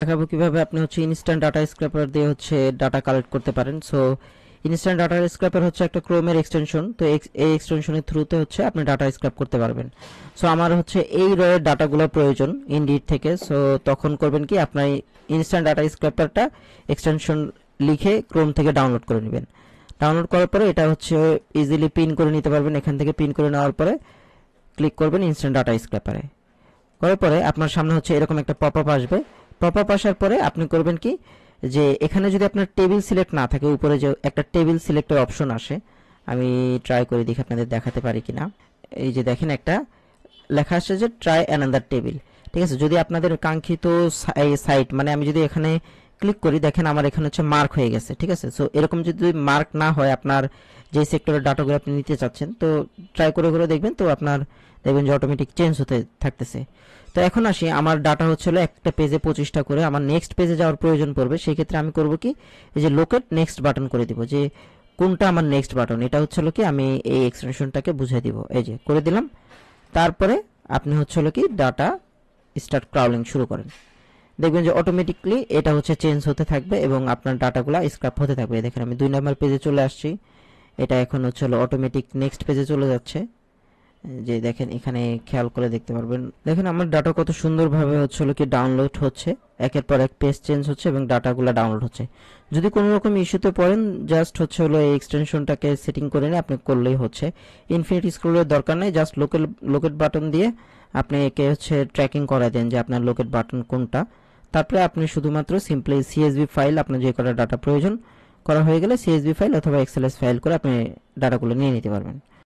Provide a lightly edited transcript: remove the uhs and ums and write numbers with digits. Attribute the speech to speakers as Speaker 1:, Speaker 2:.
Speaker 1: দেখাবো কিভাবে আপনি হচ্ছে ইনস্ট্যান্ট ডাটা স্ক্র্যাপার দিয়ে হচ্ছে ডাটা কালেক্ট করতে পারেন। সো ইনস্ট্যান্ট ডাটা স্ক্র্যাপার হচ্ছে একটা ক্রোমের এক্সটেনশন। তো এই এক্সটেনশনের থ্রুতে হচ্ছে আপনি ডাটা স্ক্র্যাপ করতে পারবেন। সো আমার হচ্ছে এই রয়ের ডাটাগুলো প্রয়োজন ইনডিড থেকে। সো তখন করবেন কি, আপনার ইনস্ট্যান্ট ডাটা স্ক্র্যাপারটা এক্সটেনশন লিখে ক্রোম থেকে ডাউনলোড করে নেবেন। ডাউনলোড করার পরে এটা হচ্ছে ইজিলি পিন করে নিতে পারবেন। এখান থেকে পিন করে নেওয়ার পরে ক্লিক করবেন ইনস্ট্যান্ট ডাটা স্ক্র্যাপারে। করার পরে আপনার সামনে হচ্ছে এরকম একটা পপআপ আসবে। পপআপ আসার পরে আপনি করবেন কি, যে এখানে যদি আপনার টেবিল সিলেক্ট না থাকে, উপরে যে একটা টেবিল সিলেক্টের অপশন আসে, আমি ট্রাই করে দেখি আপনাদের দেখাতে পারি কিনা। এই যে দেখেন একটা লেখা আসছে যে ট্রাই অ্যানাদার টেবিল। ঠিক আছে, যদি আপনাদের কাঙ্ক্ষিত সাইট, মানে আমি যদি এখানে ক্লিক করি, দেখেন আমার এখানে হচ্ছে মার্ক হয়ে গেছে। ঠিক আছে, সো এরকম যদি মার্ক না হয় আপনার যে সেক্টরের ডাটাগুলো আপনি নিতে চাচ্ছেন, তো ট্রাই করে করে দেখবেন, তো আপনার দেখবেন যে অটোমেটিক চেঞ্জ হতে থাকতেছে। তো এখন আসি, আমার ডাটা হচ্ছিল একটা পেজে 25টা করে। আমার নেক্সট পেজে যাওয়ার প্রয়োজন পড়বে, সেই ক্ষেত্রে আমি করব কি, এই যে লোকেট নেক্সট বাটন করে দিব, যে কোনটা আমার নেক্সট বাটন, এটা হচ্ছিল কি আমি এই এক্সটেনশনটাকে বুঝিয়ে দিব। এই যে করে দিলাম। তারপরে আপনি হচ্ছিল কি ডাটা স্টার্ট ক্রাউলিং শুরু করেন, দেখবেন যে অটোমেটিকলি এটা হচ্ছে চেঞ্জ হতে থাকবে এবং আপনার ডাটাগুলো স্ক্র্যাপ হতে থাকবে। দেখেন আমি 2 নম্বর পেজে চলে আসছি, এটা এখন হচ্ছে অটোমেটিক নেক্সট পেজে চলে যাচ্ছে। যে দেখেন এখানে খেয়াল করে দেখতে পারবেন, দেখেন আমার ডাটা কত সুন্দরভাবে হচ্ছে কি ডাউনলোড হচ্ছে, একের পর এক পেজ চেঞ্জ হচ্ছে এবং ডাটাগুলো ডাউনলোড হচ্ছে। যদি কোনো রকম ইস্যুতে পড়েন, জাস্ট হচ্ছে এই এক্সটেনশনটাকে সেটিং করে নিয়ে আপনি করলেই হচ্ছে। ইনফিনিটি স্ক্রলের দরকার নেই, জাস্ট লোকেট বাটন দিয়ে আপনি একে হচ্ছে ট্র্যাকিং করা দেন যে আপনার লোকেট বাটন কোনটা। তারপরে আপনি শুধুমাত্র সিম্পলি সিএসভি ফাইল, আপনার যে কটা ডাটা প্রয়োজন করা হয়ে গেলে সিএসভি ফাইল অথবা এক্সএলএস ফাইল করে আপনি ডাটাগুলো নিয়ে নিতে পারবেন।